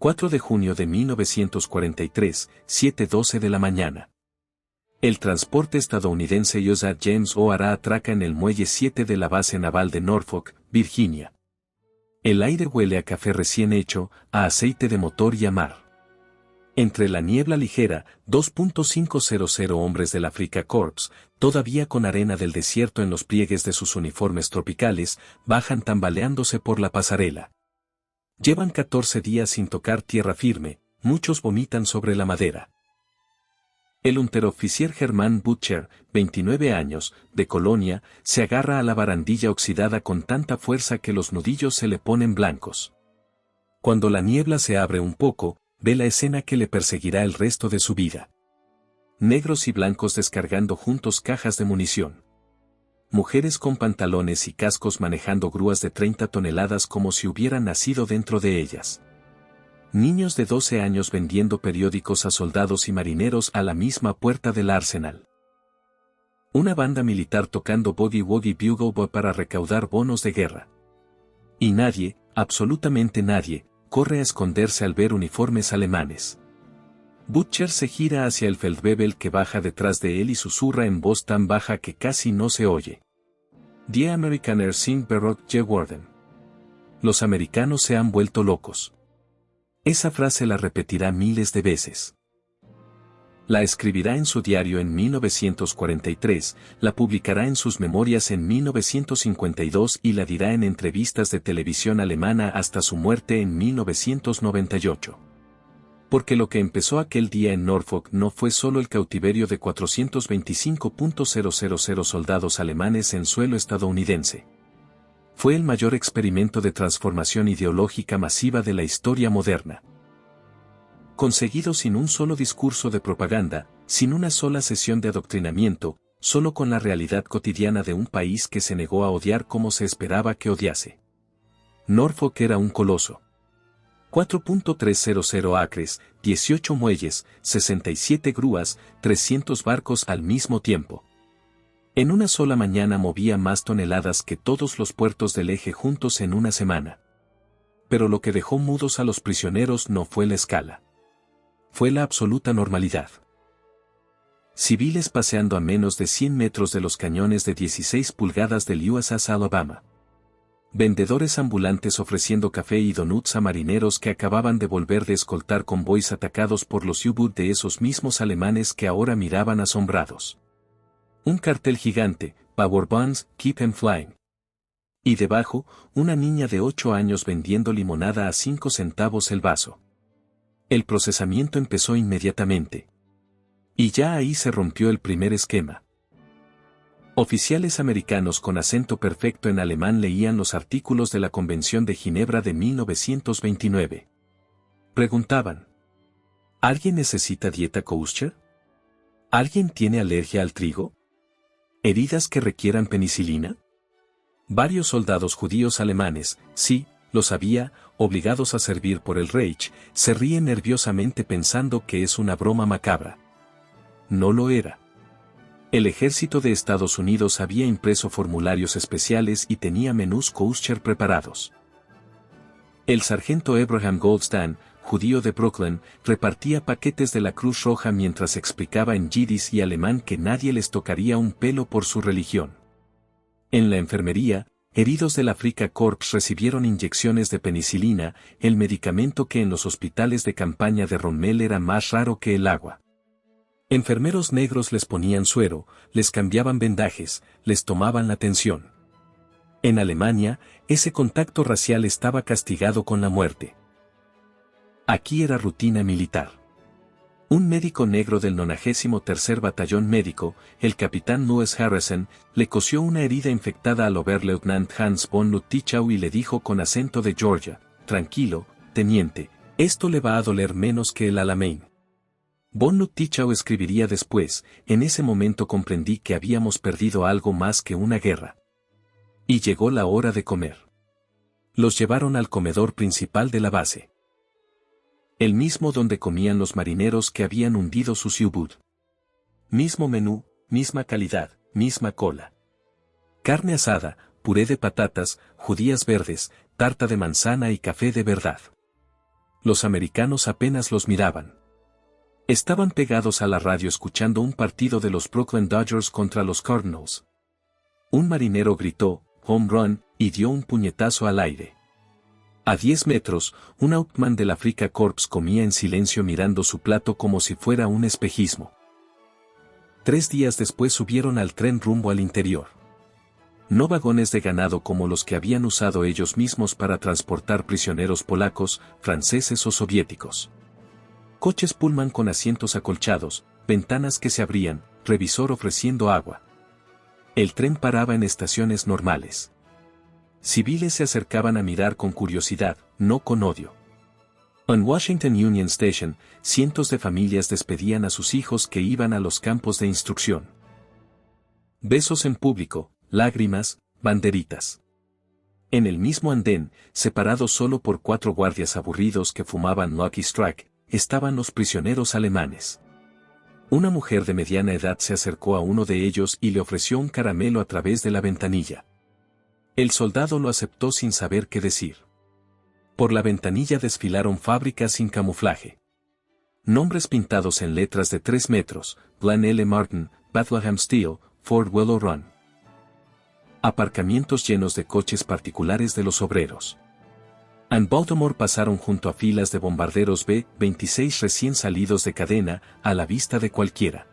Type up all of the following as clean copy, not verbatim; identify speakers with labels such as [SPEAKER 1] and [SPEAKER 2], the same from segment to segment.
[SPEAKER 1] 4 de junio de 1943, 7:12 de la mañana. El transporte estadounidense USAF James O'Hara atraca en el muelle 7 de la base naval de Norfolk, Virginia. El aire huele a café recién hecho, a aceite de motor y a mar. Entre la niebla ligera, 2.500 hombres del Africa Corps, todavía con arena del desierto en los pliegues de sus uniformes tropicales, bajan tambaleándose por la pasarela. Llevan 14 días sin tocar tierra firme, muchos vomitan sobre la madera. El unteroficial Hermann Butcher, 29 años, de Colonia, se agarra a la barandilla oxidada con tanta fuerza que los nudillos se le ponen blancos. Cuando la niebla se abre un poco, ve la escena que le perseguirá el resto de su vida. Negros y blancos descargando juntos cajas de munición. Mujeres con pantalones y cascos manejando grúas de 30 toneladas como si hubieran nacido dentro de ellas. Niños de 12 años vendiendo periódicos a soldados y marineros a la misma puerta del arsenal. Una banda militar tocando Boogie Woogie Bugle Boy para recaudar bonos de guerra. Y nadie, absolutamente nadie, corre a esconderse al ver uniformes alemanes. Butcher se gira hacia el Feldwebel que baja detrás de él y susurra en voz tan baja que casi no se oye. The Amerikaner sind verrückt geworden. Los americanos se han vuelto locos. Esa frase la repetirá miles de veces. La escribirá en su diario en 1943, la publicará en sus memorias en 1952 y la dirá en entrevistas de televisión alemana hasta su muerte en 1998. Porque lo que empezó aquel día en Norfolk no fue solo el cautiverio de 425.000 soldados alemanes en suelo estadounidense. Fue el mayor experimento de transformación ideológica masiva de la historia moderna. Conseguido sin un solo discurso de propaganda, sin una sola sesión de adoctrinamiento, solo con la realidad cotidiana de un país que se negó a odiar como se esperaba que odiase. Norfolk era un coloso. 4.300 acres, 18 muelles, 67 grúas, 300 barcos al mismo tiempo. En una sola mañana movía más toneladas que todos los puertos del eje juntos en una semana. Pero lo que dejó mudos a los prisioneros no fue la escala. Fue la absoluta normalidad. Civiles paseando a menos de 100 metros de los cañones de 16 pulgadas del USS Alabama. Vendedores ambulantes ofreciendo café y donuts a marineros que acababan de volver de escoltar convoys atacados por los U-Boot de esos mismos alemanes que ahora miraban asombrados. Un cartel gigante, Power Bonds, Keep 'em Flying. Y debajo, una niña de 8 años vendiendo limonada a 5 centavos el vaso. El procesamiento empezó inmediatamente. Y ya ahí se rompió el primer esquema. Oficiales americanos con acento perfecto en alemán leían los artículos de la Convención de Ginebra de 1929. Preguntaban: ¿alguien necesita dieta kosher? ¿Alguien tiene alergia al trigo? ¿Heridas que requieran penicilina? Varios soldados judíos alemanes, sí, lo sabía, obligados a servir por el Reich, se ríen nerviosamente pensando que es una broma macabra. No lo era. El ejército de Estados Unidos había impreso formularios especiales y tenía menús kosher preparados. El sargento Abraham Goldstein, judío de Brooklyn, repartía paquetes de la Cruz Roja mientras explicaba en yiddish y alemán que nadie les tocaría un pelo por su religión. En la enfermería, heridos del Africa Corps recibieron inyecciones de penicilina, el medicamento que en los hospitales de campaña de Rommel era más raro que el agua. Enfermeros negros les ponían suero, les cambiaban vendajes, les tomaban la tensión. En Alemania, ese contacto racial estaba castigado con la muerte. Aquí era rutina militar. Un médico negro del 93 Batallón Médico, el capitán Louis Harrison, le cosió una herida infectada al Oberleutnant Hans von Lüttichau y le dijo con acento de Georgia: «Tranquilo, teniente, esto le va a doler menos que el Alamein». Von Lüttichau escribiría después: «En ese momento comprendí que habíamos perdido algo más que una guerra». Y llegó la hora de comer. Los llevaron al comedor principal de la base. El mismo donde comían los marineros que habían hundido sus U-Boot. Mismo menú, misma calidad, misma cola. Carne asada, puré de patatas, judías verdes, tarta de manzana y café de verdad. Los americanos apenas los miraban. Estaban pegados a la radio escuchando un partido de los Brooklyn Dodgers contra los Cardinals. Un marinero gritó, "home run", y dio un puñetazo al aire. A 10 metros, un outman del Africa Corps comía en silencio mirando su plato como si fuera un espejismo. 3 días después subieron al tren rumbo al interior. No vagones de ganado como los que habían usado ellos mismos para transportar prisioneros polacos, franceses o soviéticos. Coches Pullman con asientos acolchados, ventanas que se abrían, revisor ofreciendo agua. El tren paraba en estaciones normales. Civiles se acercaban a mirar con curiosidad, no con odio. En Washington Union Station, cientos de familias despedían a sus hijos que iban a los campos de instrucción. Besos en público, lágrimas, banderitas. En el mismo andén, separados solo por 4 guardias aburridos que fumaban Lucky Strike, estaban los prisioneros alemanes. Una mujer de mediana edad se acercó a uno de ellos y le ofreció un caramelo a través de la ventanilla. El soldado lo aceptó sin saber qué decir. Por la ventanilla desfilaron fábricas sin camuflaje. Nombres pintados en letras de 3 metros, Glenn L. Martin, Bethlehem Steel, Ford Willow Run. Aparcamientos llenos de coches particulares de los obreros. En Baltimore pasaron junto a filas de bombarderos B-26 recién salidos de cadena, a la vista de cualquiera.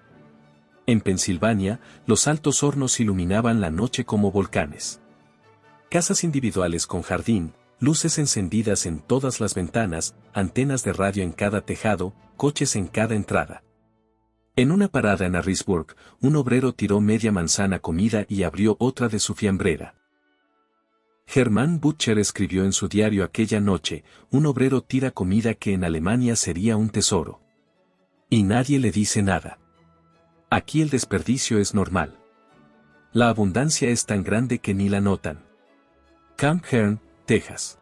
[SPEAKER 1] En Pensilvania, los altos hornos iluminaban la noche como volcanes. Casas individuales con jardín, luces encendidas en todas las ventanas, antenas de radio en cada tejado, coches en cada entrada. En una parada en Harrisburg, un obrero tiró media manzana comida y abrió otra de su fiambrera. Hermann Butcher escribió en su diario aquella noche, un obrero tira comida que en Alemania sería un tesoro. Y nadie le dice nada. Aquí el desperdicio es normal. La abundancia es tan grande que ni la notan. Camp Hearn, Texas.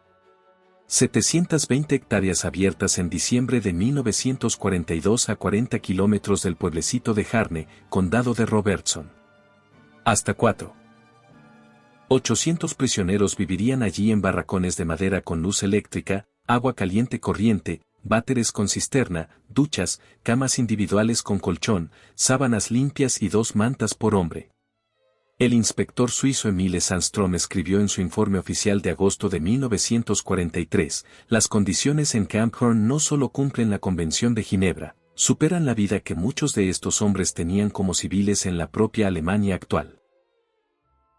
[SPEAKER 1] 720 hectáreas abiertas en diciembre de 1942 a 40 kilómetros del pueblecito de Harney, condado de Robertson. Hasta 800 prisioneros vivirían allí en barracones de madera con luz eléctrica, agua caliente corriente, váteres con cisterna, duchas, camas individuales con colchón, sábanas limpias y 2 mantas por hombre. El inspector suizo Emile Sandstrom escribió en su informe oficial de agosto de 1943, las condiciones en Camp Hearn no solo cumplen la Convención de Ginebra, superan la vida que muchos de estos hombres tenían como civiles en la propia Alemania actual.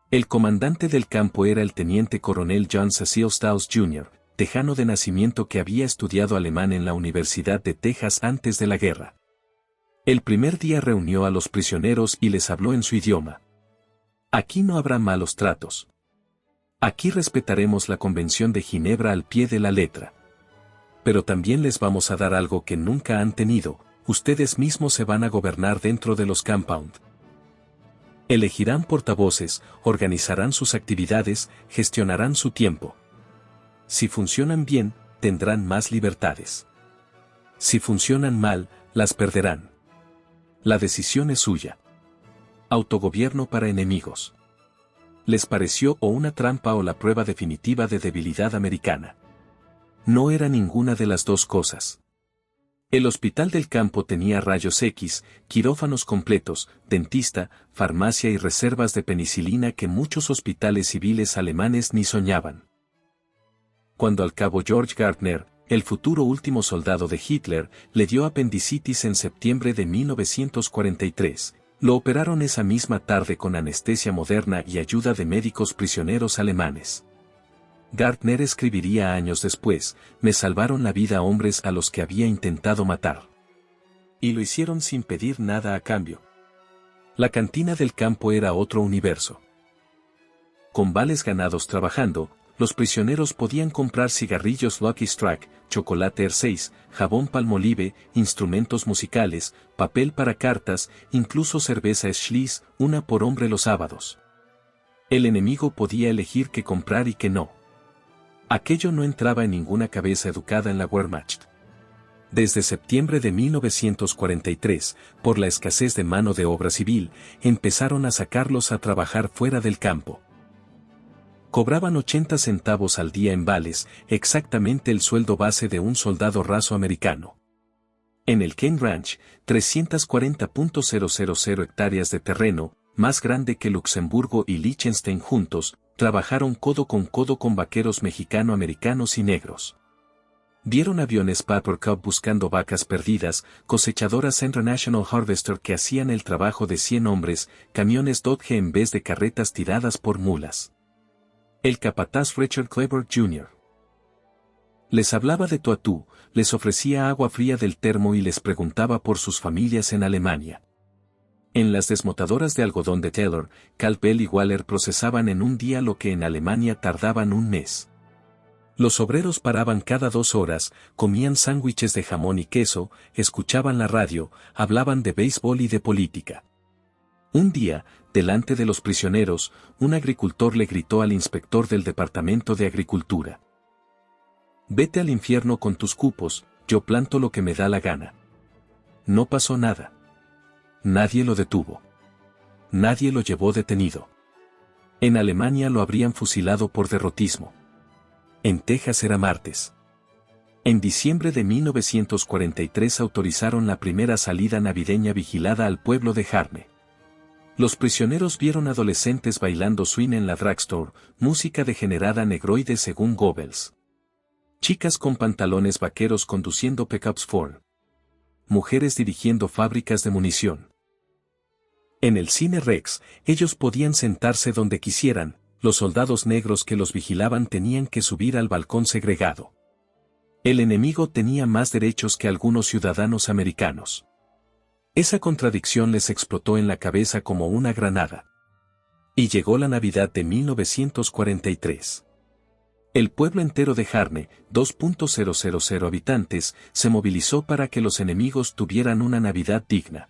[SPEAKER 1] El comandante del campo era el teniente coronel John Cecil Stiles Jr., tejano de nacimiento que había estudiado alemán en la Universidad de Texas antes de la guerra. El primer día reunió a los prisioneros y les habló en su idioma. Aquí no habrá malos tratos. Aquí respetaremos la Convención de Ginebra al pie de la letra. Pero también les vamos a dar algo que nunca han tenido, ustedes mismos se van a gobernar dentro de los compound. Elegirán portavoces, organizarán sus actividades, gestionarán su tiempo. Si funcionan bien, tendrán más libertades. Si funcionan mal, las perderán. La decisión es suya. Autogobierno para enemigos. Les pareció o una trampa o la prueba definitiva de debilidad americana. No era ninguna de las dos cosas. El hospital del campo tenía rayos X, quirófanos completos, dentista, farmacia y reservas de penicilina que muchos hospitales civiles alemanes ni soñaban. Cuando al cabo George Gardner, el futuro último soldado de Hitler, le dio apendicitis en septiembre de 1943, lo operaron esa misma tarde con anestesia moderna y ayuda de médicos prisioneros alemanes. Gardner escribiría años después, me salvaron la vida hombres a los que había intentado matar. Y lo hicieron sin pedir nada a cambio. La cantina del campo era otro universo. Con vales ganados trabajando, los prisioneros podían comprar cigarrillos Lucky Strike, chocolate R6, jabón Palmolive, instrumentos musicales, papel para cartas, incluso cerveza Schlitz, una por hombre los sábados. El enemigo podía elegir qué comprar y qué no. Aquello no entraba en ninguna cabeza educada en la Wehrmacht. Desde septiembre de 1943, por la escasez de mano de obra civil, empezaron a sacarlos a trabajar fuera del campo. Cobraban 80 centavos al día en vales, exactamente el sueldo base de un soldado raso americano. En el Kane Ranch, 340.000 hectáreas de terreno, más grande que Luxemburgo y Liechtenstein juntos, trabajaron codo con vaqueros mexicano-americanos y negros. Vieron aviones Paper Cup buscando vacas perdidas, cosechadoras International Harvester que hacían el trabajo de 100 hombres, camiones Dodge en vez de carretas tiradas por mulas. El capataz Richard Clever Jr. les hablaba de tú a tú, les ofrecía agua fría del termo y les preguntaba por sus familias en Alemania. En las desmotadoras de algodón de Taylor, Cal-Bell y Waller procesaban en un día lo que en Alemania tardaban un mes. Los obreros paraban cada 2 horas, comían sándwiches de jamón y queso, escuchaban la radio, hablaban de béisbol y de política. Un día, delante de los prisioneros, un agricultor le gritó al inspector del Departamento de Agricultura: «Vete al infierno con tus cupos, yo planto lo que me da la gana». No pasó nada. Nadie lo detuvo. Nadie lo llevó detenido. En Alemania lo habrían fusilado por derrotismo. En Texas era martes. En diciembre de 1943 autorizaron la primera salida navideña vigilada al pueblo de Harne. Los prisioneros vieron adolescentes bailando swing en la drugstore, música degenerada negroide según Goebbels. Chicas con pantalones vaqueros conduciendo pickups Ford. Mujeres dirigiendo fábricas de munición. En el cine Rex, ellos podían sentarse donde quisieran, los soldados negros que los vigilaban tenían que subir al balcón segregado. El enemigo tenía más derechos que algunos ciudadanos americanos. Esa contradicción les explotó en la cabeza como una granada. Y llegó la Navidad de 1943. El pueblo entero de Harne, 2.000 habitantes, se movilizó para que los enemigos tuvieran una Navidad digna.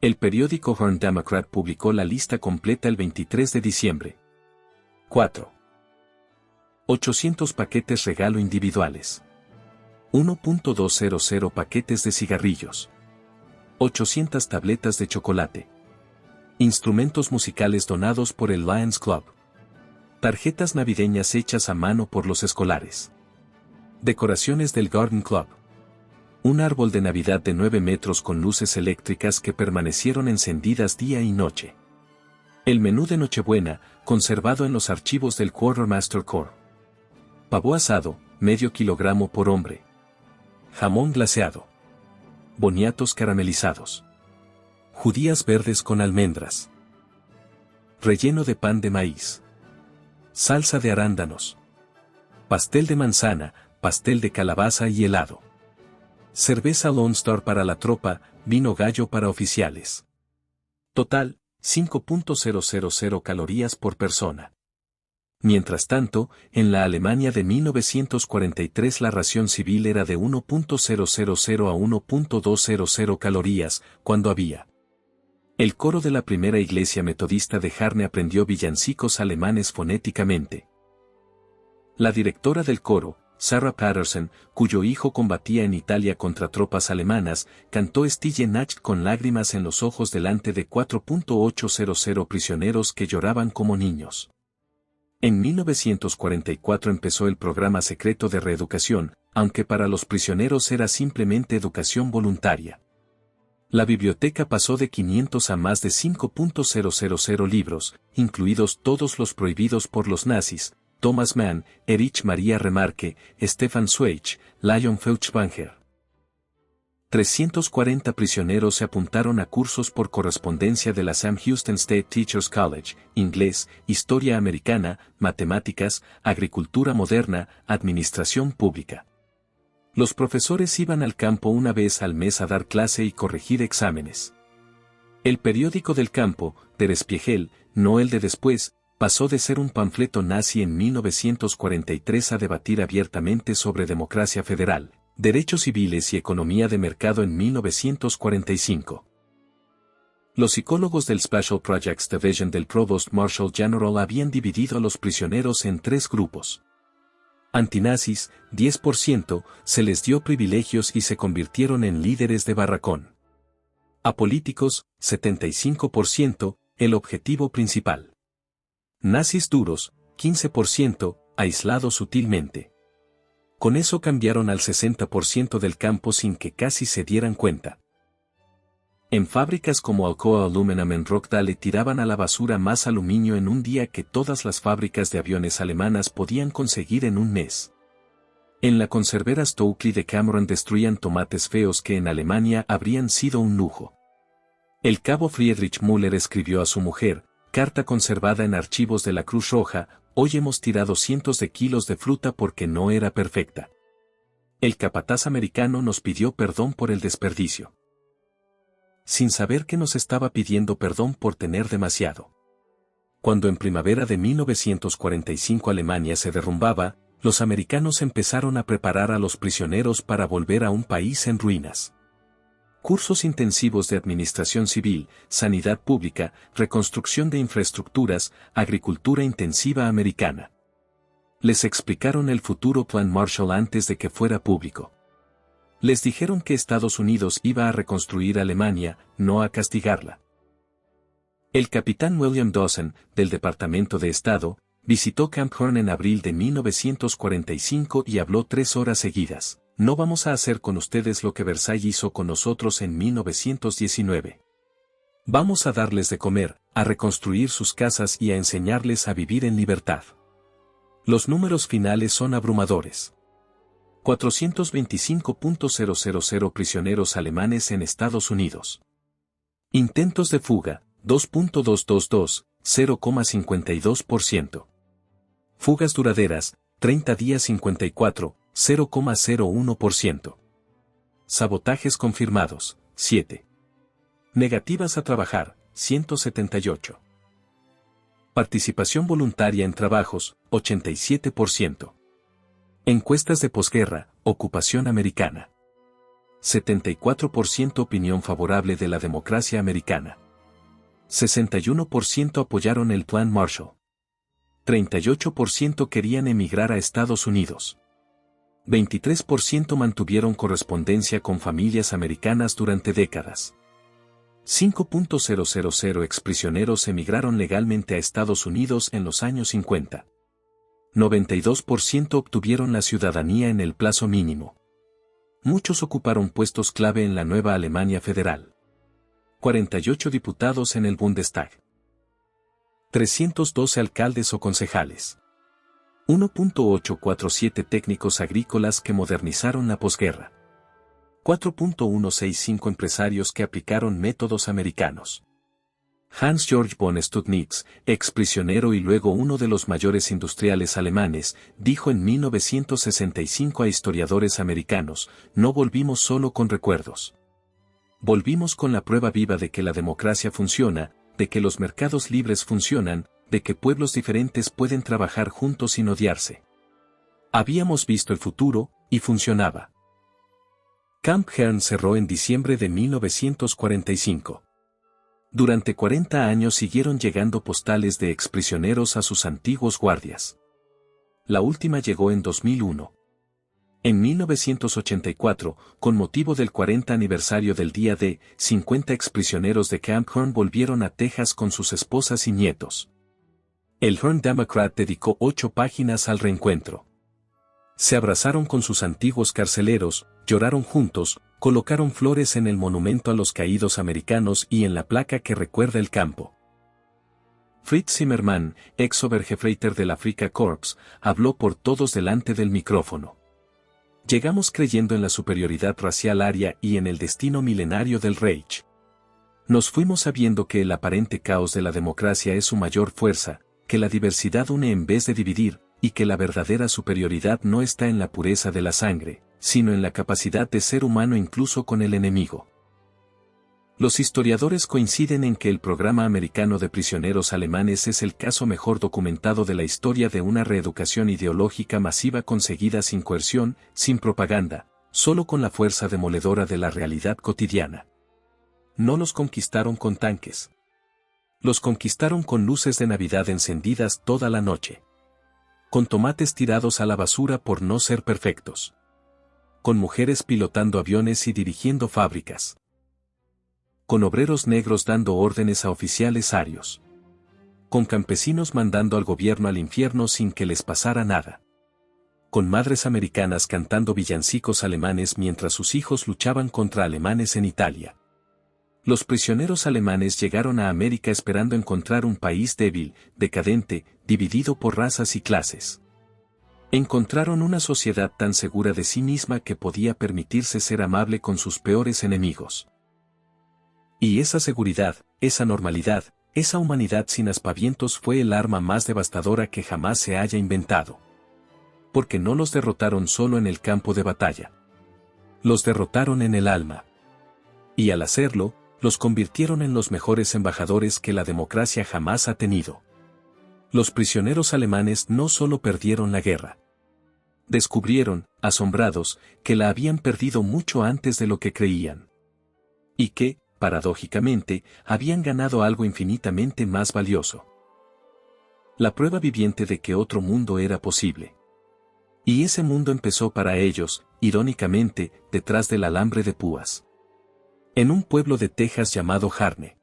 [SPEAKER 1] El periódico Horn Democrat publicó la lista completa el 23 de diciembre. 4. 800 paquetes regalo individuales. 1.200 paquetes de cigarrillos. 800 tabletas de chocolate. Instrumentos musicales donados por el Lions Club. Tarjetas navideñas hechas a mano por los escolares. Decoraciones del Garden Club. Un árbol de Navidad de 9 metros con luces eléctricas que permanecieron encendidas día y noche. El menú de Nochebuena, conservado en los archivos del Quartermaster Corps. Pavo asado, medio kilogramo por hombre. Jamón glaseado. Boniatos caramelizados. Judías verdes con almendras. Relleno de pan de maíz. Salsa de arándanos. Pastel de manzana, pastel de calabaza y helado. Cerveza Lone Star para la tropa, vino gallo para oficiales. Total, 5.000 calorías por persona. Mientras tanto, en la Alemania de 1943 la ración civil era de 1.000 a 1.200 calorías, cuando había. El coro de la primera iglesia metodista de Harne aprendió villancicos alemanes fonéticamente. La directora del coro, Sarah Patterson, cuyo hijo combatía en Italia contra tropas alemanas, cantó Stille Nacht con lágrimas en los ojos delante de 4.800 prisioneros que lloraban como niños. En 1944 empezó el programa secreto de reeducación, aunque para los prisioneros era simplemente educación voluntaria. La biblioteca pasó de 500 a más de 5.000 libros, incluidos todos los prohibidos por los nazis: Thomas Mann, Erich Maria Remarque, Stefan Zweig, Leon Feuchtwanger. 340 prisioneros se apuntaron a cursos por correspondencia de la Sam Houston State Teachers College: inglés, historia americana, matemáticas, agricultura moderna, administración pública. Los profesores iban al campo una vez al mes a dar clase y corregir exámenes. El periódico del campo, Der Spiegel, no el de después, pasó de ser un panfleto nazi en 1943 a debatir abiertamente sobre democracia federal, derechos civiles y economía de mercado en 1945. Los psicólogos del Special Projects Division del Provost Marshal General habían dividido a los prisioneros en 3 grupos. Antinazis, 10%, se les dio privilegios y se convirtieron en líderes de barracón. Apolíticos, 75%, el objetivo principal. Nazis duros, 15%, aislado sutilmente. Con eso cambiaron al 60% del campo sin que casi se dieran cuenta. En fábricas como Alcoa Aluminum en Rockdale tiraban a la basura más aluminio en un día que todas las fábricas de aviones alemanas podían conseguir en un mes. En la conservera Stokely de Cameron destruían tomates feos que en Alemania habrían sido un lujo. El cabo Friedrich Müller escribió a su mujer, carta conservada en archivos de la Cruz Roja: hoy hemos tirado cientos de kilos de fruta porque no era perfecta. El capataz americano nos pidió perdón por el desperdicio. Sin saber que nos estaba pidiendo perdón por tener demasiado. Cuando en primavera de 1945 Alemania se derrumbaba, los americanos empezaron a preparar a los prisioneros para volver a un país en ruinas. Cursos intensivos de administración civil, sanidad pública, reconstrucción de infraestructuras, agricultura intensiva americana. Les explicaron el futuro Plan Marshall antes de que fuera público. Les dijeron que Estados Unidos iba a reconstruir Alemania, no a castigarla. El capitán William Dawson, del Departamento de Estado, visitó Camp Horn en abril de 1945 y habló 3 horas seguidas. No vamos a hacer con ustedes lo que Versailles hizo con nosotros en 1919. Vamos a darles de comer, a reconstruir sus casas y a enseñarles a vivir en libertad. Los números finales son abrumadores. 425.000 prisioneros alemanes en Estados Unidos. Intentos de fuga, 2.222, 0,52%. Fugas duraderas, 30 días 54, 0,01%. Sabotajes confirmados, 7. Negativas a trabajar, 178. Participación voluntaria en trabajos, 87%. Encuestas de posguerra, ocupación americana. 74% opinión favorable de la democracia americana. 61% apoyaron el Plan Marshall. 38% querían emigrar a Estados Unidos. 23% mantuvieron correspondencia con familias americanas durante décadas. 5.000 exprisioneros emigraron legalmente a Estados Unidos en los años 50. 92% obtuvieron la ciudadanía en el plazo mínimo. Muchos ocuparon puestos clave en la nueva Alemania federal. 48 diputados en el Bundestag. 312 alcaldes o concejales. 1.847 técnicos agrícolas que modernizaron la posguerra. 4.165 empresarios que aplicaron métodos americanos. Hans-Georg von Studnitz, exprisionero y luego uno de los mayores industriales alemanes, dijo en 1965 a historiadores americanos: no volvimos solo con recuerdos. Volvimos con la prueba viva de que la democracia funciona, de que los mercados libres funcionan, de que pueblos diferentes pueden trabajar juntos sin odiarse. Habíamos visto el futuro, y funcionaba. Camp Hearn cerró en diciembre de 1945. Durante 40 años siguieron llegando postales de exprisioneros a sus antiguos guardias. La última llegó en 2001. En 1984, con motivo del 40 aniversario del Día D, 50 exprisioneros de Camp Hearn volvieron a Texas con sus esposas y nietos. El Hearn Democrat dedicó 8 páginas al reencuentro. Se abrazaron con sus antiguos carceleros, lloraron juntos, colocaron flores en el monumento a los caídos americanos y en la placa que recuerda el campo. Fritz Zimmermann, ex Obergefreiter del Afrika Korps, habló por todos delante del micrófono. Llegamos creyendo en la superioridad racial aria y en el destino milenario del Reich. Nos fuimos sabiendo que el aparente caos de la democracia es su mayor fuerza, que la diversidad une en vez de dividir, y que la verdadera superioridad no está en la pureza de la sangre, sino en la capacidad de ser humano incluso con el enemigo. Los historiadores coinciden en que el programa americano de prisioneros alemanes es el caso mejor documentado de la historia de una reeducación ideológica masiva conseguida sin coerción, sin propaganda, solo con la fuerza demoledora de la realidad cotidiana. No los conquistaron con tanques. Los conquistaron con luces de Navidad encendidas toda la noche. Con tomates tirados a la basura por no ser perfectos. Con mujeres pilotando aviones y dirigiendo fábricas. Con obreros negros dando órdenes a oficiales arios. Con campesinos mandando al gobierno al infierno sin que les pasara nada. Con madres americanas cantando villancicos alemanes mientras sus hijos luchaban contra alemanes en Italia. Los prisioneros alemanes llegaron a América esperando encontrar un país débil, decadente, dividido por razas y clases. Encontraron una sociedad tan segura de sí misma que podía permitirse ser amable con sus peores enemigos. Y esa seguridad, esa normalidad, esa humanidad sin aspavientos fue el arma más devastadora que jamás se haya inventado. Porque no los derrotaron solo en el campo de batalla. Los derrotaron en el alma. Y al hacerlo, los convirtieron en los mejores embajadores que la democracia jamás ha tenido. Los prisioneros alemanes no solo perdieron la guerra. Descubrieron, asombrados, que la habían perdido mucho antes de lo que creían. Y que, paradójicamente, habían ganado algo infinitamente más valioso. La prueba viviente de que otro mundo era posible. Y ese mundo empezó para ellos, irónicamente, detrás del alambre de púas. En un pueblo de Texas llamado Harney.